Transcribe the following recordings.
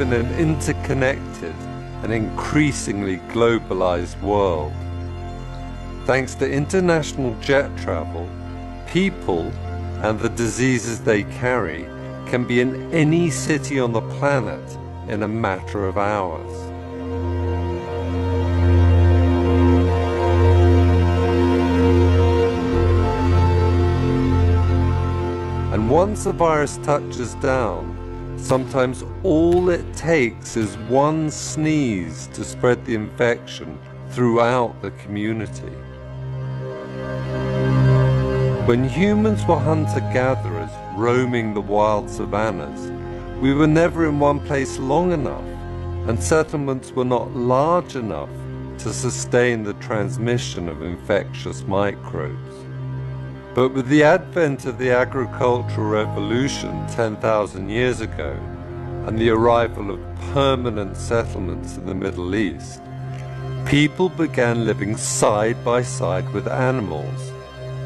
in an interconnected and increasingly globalized world. Thanks to international jet travel, people and the diseases they carry can be in any city on the planet in a matter of hours. And once the virus touches down, sometimes all it takes is one sneeze to spread the infection throughout the community. When humans were hunter-gatherers roaming the wild savannas, we were never in one place long enough, and settlements were not large enough to sustain the transmission of infectious microbes. But with the advent of the agricultural revolution 10,000 years ago, and the arrival of permanent settlements in the Middle East, people began living side by side with animals,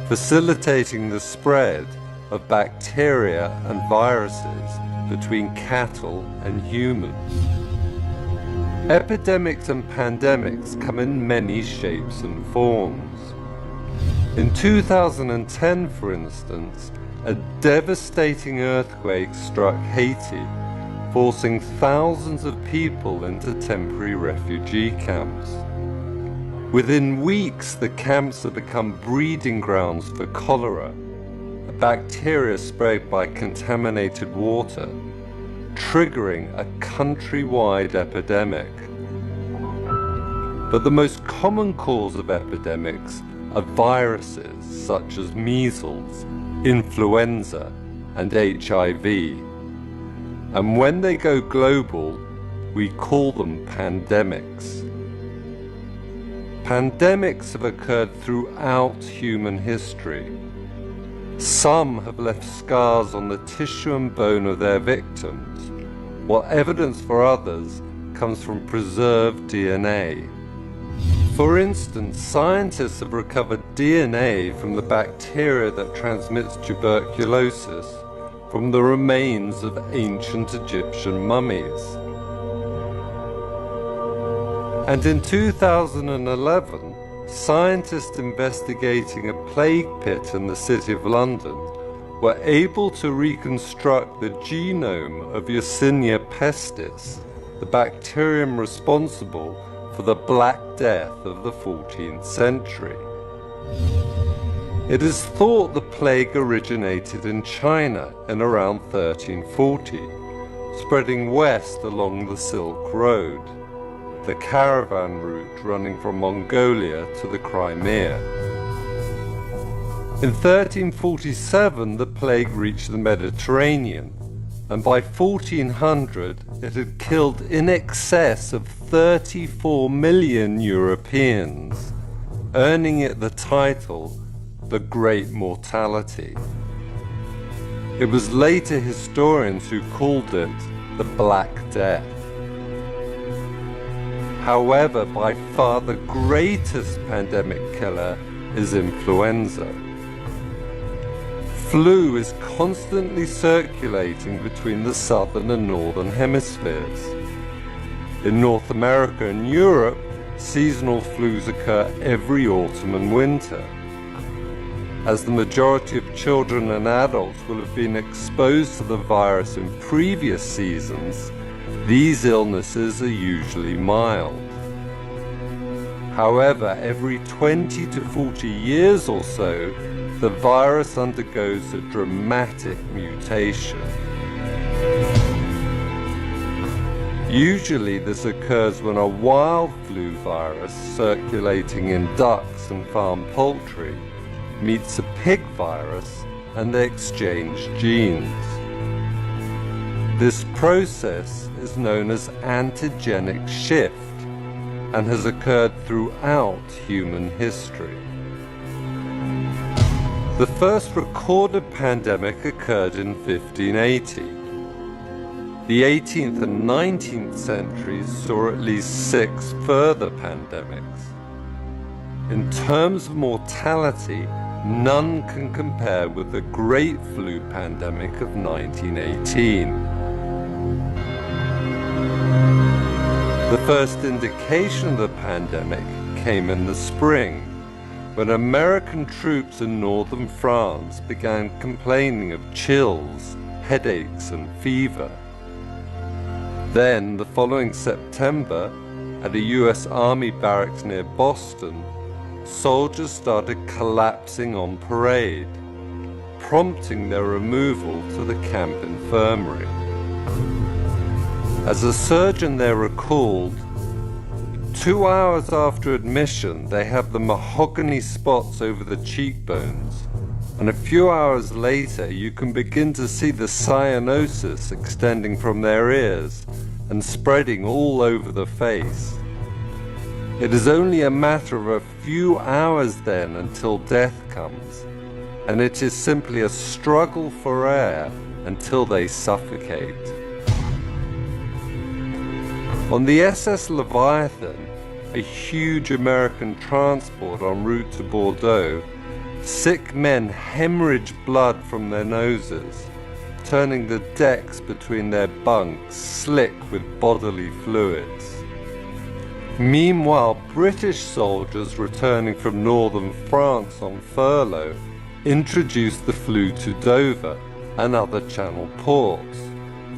facilitating the spread of bacteria and viruses between cattle and humans. Epidemics and pandemics come in many shapes and forms. In 2010, for instance, a devastating earthquake struck Haiti, forcing thousands of people into temporary refugee camps. Within weeks, the camps have become breeding grounds for cholera, a bacteria spread by contaminated water, triggering a countrywide epidemic. But the most common cause of epidemics are viruses such as measles, influenza, and HIV. And when they go global, we call them pandemics. Pandemics have occurred throughout human history. Some have left scars on the tissue and bone of their victims, while evidence for others comes from preserved DNA. For instance, scientists have recovered DNA from the bacteria that transmits tuberculosis from the remains of ancient Egyptian mummies. And in 2011, scientists investigating a plague pit in the city of London were able to reconstruct the genome of Yersinia pestis, the bacterium responsible for the Black Death of the 14th century. It is thought the plague originated in China in around 1340, spreading west along the Silk Road, the caravan route running from Mongolia to the Crimea. In 1347, the plague reached the Mediterranean, and by 1400 it had killed in excess of 34 million Europeans, earning it the title the Great Mortality. It was later historians who called it the Black Death. However, by far the greatest pandemic killer is influenza. Flu is constantly circulating between the southern and northern hemispheres. In North America and Europe, seasonal flus occur every autumn and winter. As the majority of children and adults will have been exposed to the virus in previous seasons, these illnesses are usually mild. However, every 20 to 40 years or so, the virus undergoes a dramatic mutation. Usually this occurs when a wild flu virus circulating in ducks and farm poultry meets a pig virus and they exchange genes. This process is known as antigenic shift and has occurred throughout human history. The first recorded pandemic occurred in 1580. The 18th and 19th centuries saw at least 6 further pandemics. In terms of mortality, none can compare with the Great Flu pandemic of 1918. The first indication of the pandemic came in the spring, when American troops in northern France began complaining of chills, headaches, and fever. Then, the following September, at a US Army barracks near Boston, soldiers started collapsing on parade, prompting their removal to the camp infirmary. As a surgeon there recalled, 2 hours after admission they have the mahogany spots over the cheekbones, and a few hours later you can begin to see the cyanosis extending from their ears and spreading all over the face. It is only a matter of a few hours then until death comes, and it is simply a struggle for air until they suffocate. On the SS Leviathan, a huge American transport en route to Bordeaux, sick men hemorrhage blood from their noses, turning the decks between their bunks slick with bodily fluids. Meanwhile, British soldiers returning from northern France on furlough introduced the flu to Dover and other Channel ports,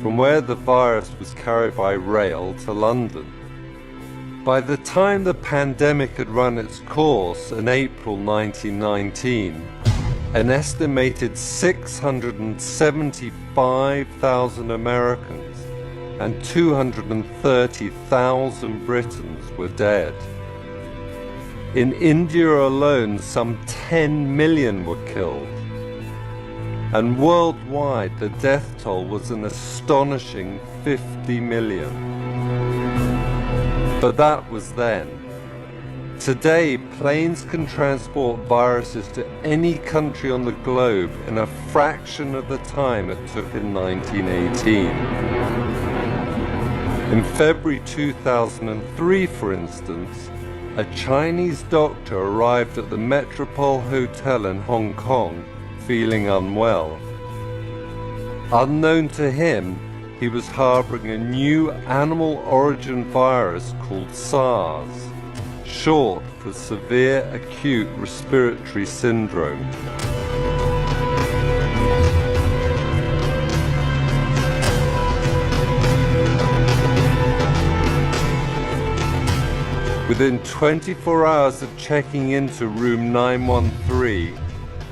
from where the virus was carried by rail to London. By the time the pandemic had run its course in April 1919, an estimated 675,000 Americans and 230,000 Britons were dead. In India alone, some 10 million were killed. And worldwide, the death toll was an astonishing 50 million. But that was then. Today, planes can transport viruses to any country on the globe in a fraction of the time it took in 1918. In February 2003, for instance, a Chinese doctor arrived at the Metropole Hotel in Hong Kong feeling unwell. Unknown to him, he was harboring a new animal origin virus called SARS, short for severe acute respiratory syndrome. Within 24 hours of checking into room 913,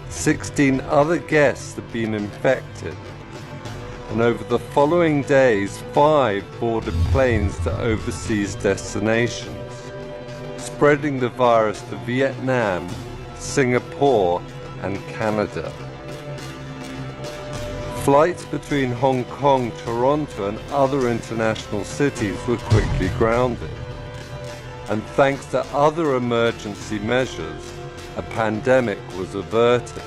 16 other guests had been infected, and over the following days, 5 boarded planes to overseas destinations, spreading the virus to Vietnam, Singapore, and Canada. Flights between Hong Kong, Toronto, and other international cities were quickly grounded. And thanks to other emergency measures, a pandemic was averted.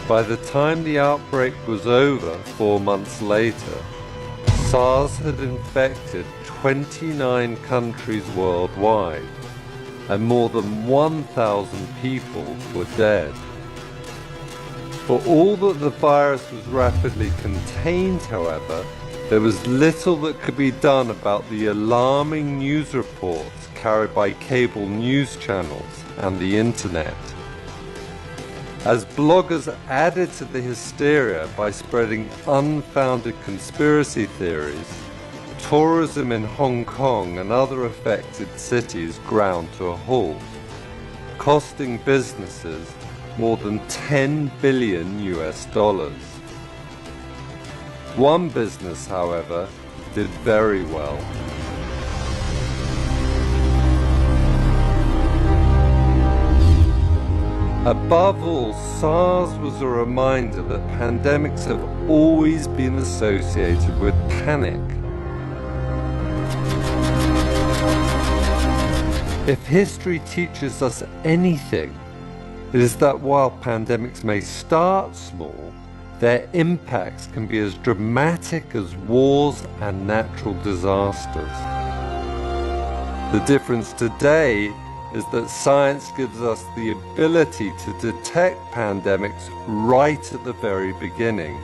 By the time the outbreak was over 4 months later, SARS had infected 29 countries worldwide, and more than 1,000 people were dead. For all that the virus was rapidly contained, however, there was little that could be done about the alarming news reports carried by cable news channels and the internet. As bloggers added to the hysteria by spreading unfounded conspiracy theories, tourism in Hong Kong and other affected cities ground to a halt, costing businesses more than $10 billion. One business, however, did very well. Above all, SARS was a reminder that pandemics have always been associated with panic. If history teaches us anything, it is that while pandemics may start small, their impacts can be as dramatic as wars and natural disasters. The difference today is that science gives us the ability to detect pandemics right at the very beginning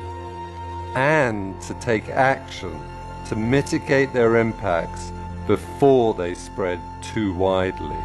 and to take action to to mitigate their impacts before they spread too widely.